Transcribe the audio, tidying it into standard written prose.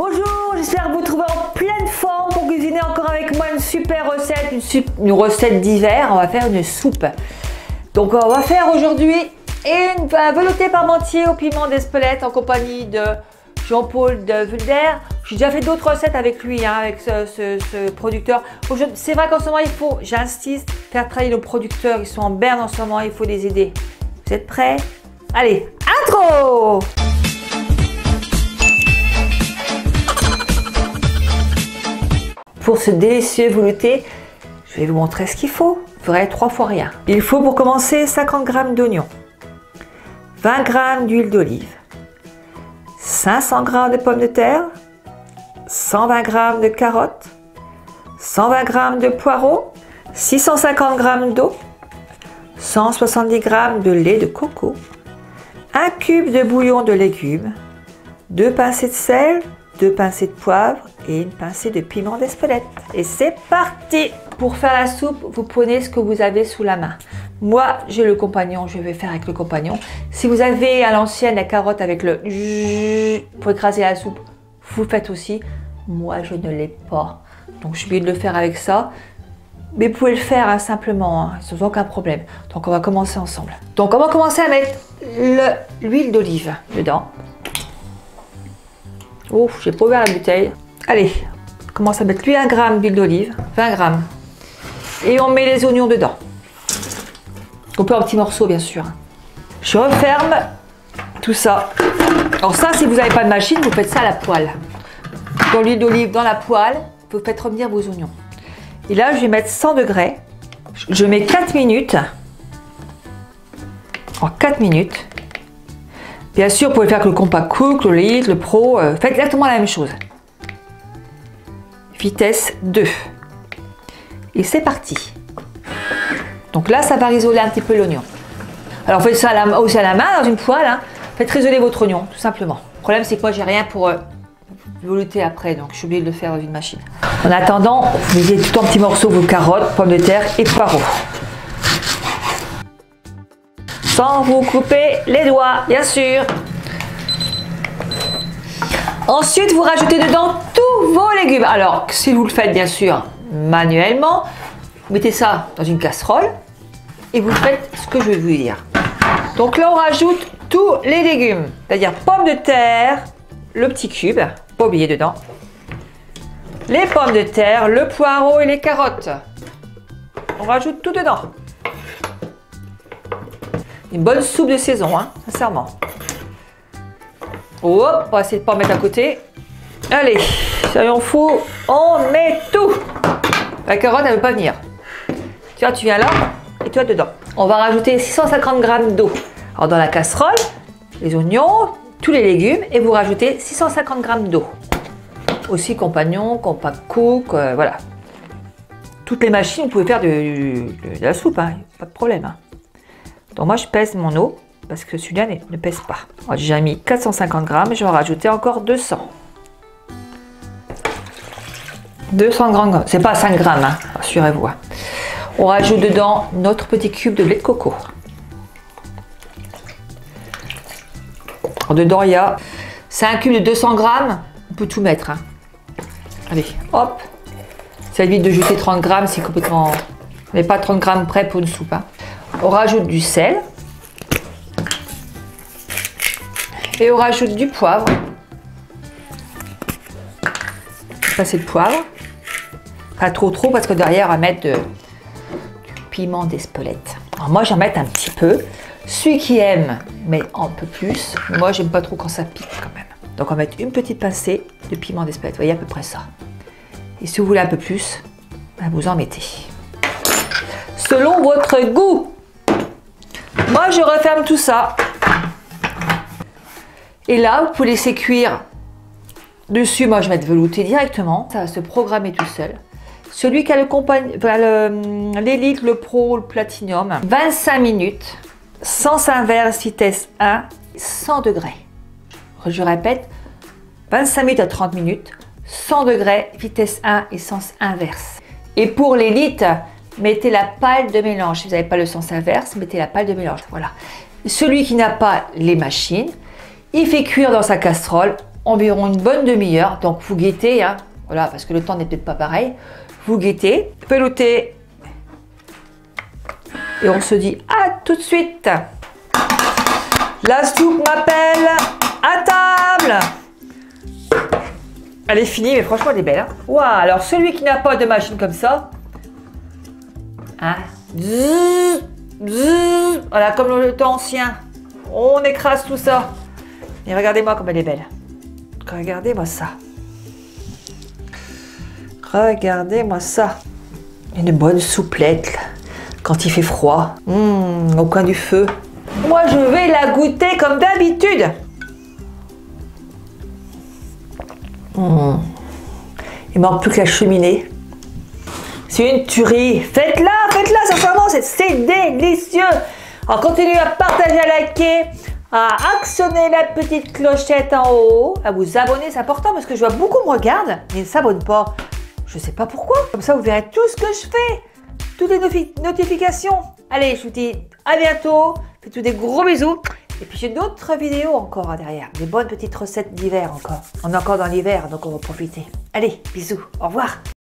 Bonjour, j'espère vous trouver en pleine forme pour cuisiner encore avec moi une super recette, une recette d'hiver. On va faire une soupe. Donc on va faire aujourd'hui un velouté parmentier au piment d'Espelette en compagnie de Jean-Paul de Vulder. J'ai déjà fait d'autres recettes avec lui, avec ce producteur. C'est vrai qu'en ce moment il faut, j'insiste, faire travailler nos producteurs. Ils sont en berne en ce moment, il faut les aider. Vous êtes prêts? Allez, intro! Pour ce délicieux velouté, je vais vous montrer ce qu'il faut. Vrai, 3 fois rien. Il faut pour commencer 50 g d'oignons, 20 g d'huile d'olive, 500 g de pommes de terre, 120 g de carottes, 120 g de poireaux, 650 g d'eau, 170 g de lait de coco, 1 cube de bouillon de légumes, 2 pincées de sel, 2 pincées de poivre et une pincée de piment d'Espelette. Et c'est parti! Pour faire la soupe, vous prenez ce que vous avez sous la main. Moi, j'ai le compagnon, je vais faire avec le compagnon. Si vous avez à l'ancienne la carotte avec le pour écraser la soupe, vous faites aussi. Moi, je ne l'ai pas. Donc, je suis obligée de le faire avec ça. Mais vous pouvez le faire simplement, sans aucun problème. Donc, on va commencer ensemble. Donc, on va commencer à mettre l'huile d'olive dedans. Ouf, j'ai pas ouvert la bouteille. Allez, on commence à mettre 1 g d'huile d'olive, 20 g. Et on met les oignons dedans. On peut en petits morceaux, bien sûr. Je referme tout ça. Alors ça, si vous n'avez pas de machine, vous faites ça à la poêle. Dans l'huile d'olive, dans la poêle, vous faites revenir vos oignons. Et là, je vais mettre 100 degrés. Je mets 4 minutes. En 4 minutes. Bien sûr, vous pouvez faire que le compact cook, le light, le pro. Faites exactement la même chose. Vitesse 2. Et c'est parti. Donc là, ça va risoler un petit peu l'oignon. Alors, faites ça aussi à la main, dans une poêle. Faites risoler votre oignon, tout simplement. Le problème, c'est que moi, j'ai rien pour velouter après. Donc, je suis obligée de le faire dans une machine. En attendant, vous mettez tout en petits morceaux vos carottes, pommes de terre et poireaux. Sans vous couper les doigts, bien sûr. Ensuite, vous rajoutez dedans tous vos légumes. Alors, si vous le faites, bien sûr, manuellement, vous mettez ça dans une casserole et vous faites ce que je vais vous dire. Donc là, on rajoute tous les légumes, c'est-à-dire pommes de terre, le petit cube, pas oublier dedans, les pommes de terre, le poireau et les carottes. On rajoute tout dedans. Une bonne soupe de saison, sincèrement. Hop, on va essayer de ne pas en mettre à côté. Allez, soyons fous, on met tout. La carotte, elle ne veut pas venir. Tiens, tu viens là et toi dedans. On va rajouter 650 g d'eau. Alors dans la casserole, les oignons, tous les légumes et vous rajoutez 650 g d'eau. Aussi compagnon, compact cook, voilà. Toutes les machines, vous pouvez faire de la soupe, pas de problème. Donc moi je pèse mon eau parce que celui-là ne pèse pas. J'ai déjà mis 450 g, je vais en rajouter encore 200. 200 g, c'est pas 5 g, rassurez-vous. On rajoute dedans notre petit cube de lait de coco. Alors dedans il y a, c'est un cube de 200 g, on peut tout mettre. Allez, hop. Ça évite de jeter 30 g, c'est complètement, mais pas 30 g près pour une soupe. On rajoute du sel et on rajoute du poivre. Ça c'est le poivre. Pas trop parce que derrière on va mettre du piment d'Espelette. Alors moi j'en mets un petit peu. Celui qui aime met un peu plus. Moi j'aime pas trop quand ça pique quand même. Donc on va mettre une petite pincée de piment d'Espelette. Vous voyez à peu près ça. Et si vous voulez un peu plus, vous en mettez. Selon votre goût. Moi, je referme tout ça. Et là, vous pouvez laisser cuire dessus. Moi, je vais mettre velouté directement. Ça va se programmer tout seul. Celui qui a l'élite, le pro, le platinum, 25 minutes, sens inverse, vitesse 1, 100 degrés. Je répète, 25 minutes à 30 minutes, 100 degrés, vitesse 1 et sens inverse. Et pour l'élite, mettez la paille de mélange. Si vous n'avez pas le sens inverse, mettez la paille de mélange. Voilà. Celui qui n'a pas les machines, il fait cuire dans sa casserole environ une bonne demi-heure. Donc vous guettez, hein, voilà, parce que le temps n'est peut-être pas pareil. Vous guettez, pelotez. Et on se dit à tout de suite. La soupe m'appelle à table. Elle est finie, mais franchement, elle est belle. Hein. Wow, alors celui qui n'a pas de machine comme ça, hein, bzzz, bzzz, voilà, comme le temps ancien, on écrase tout ça. Et regardez-moi comme elle est belle. Regardez-moi ça. Regardez-moi ça. Une bonne souplette quand il fait froid, au coin du feu. Moi, je vais la goûter comme d'habitude. Il manque plus que la cheminée. C'est une tuerie. Faites-la, sincèrement, c'est délicieux. Alors, continuez à partager, à liker, à actionner la petite clochette en haut, à vous abonner, c'est important parce que je vois beaucoup me regardent, mais ne s'abonnent pas. Je ne sais pas pourquoi. Comme ça, vous verrez tout ce que je fais, toutes les notifications. Allez, je vous dis à bientôt. Faites-vous des gros bisous. Et puis j'ai d'autres vidéos encore derrière, des bonnes petites recettes d'hiver encore. On est encore dans l'hiver, donc on va profiter. Allez, bisous, au revoir.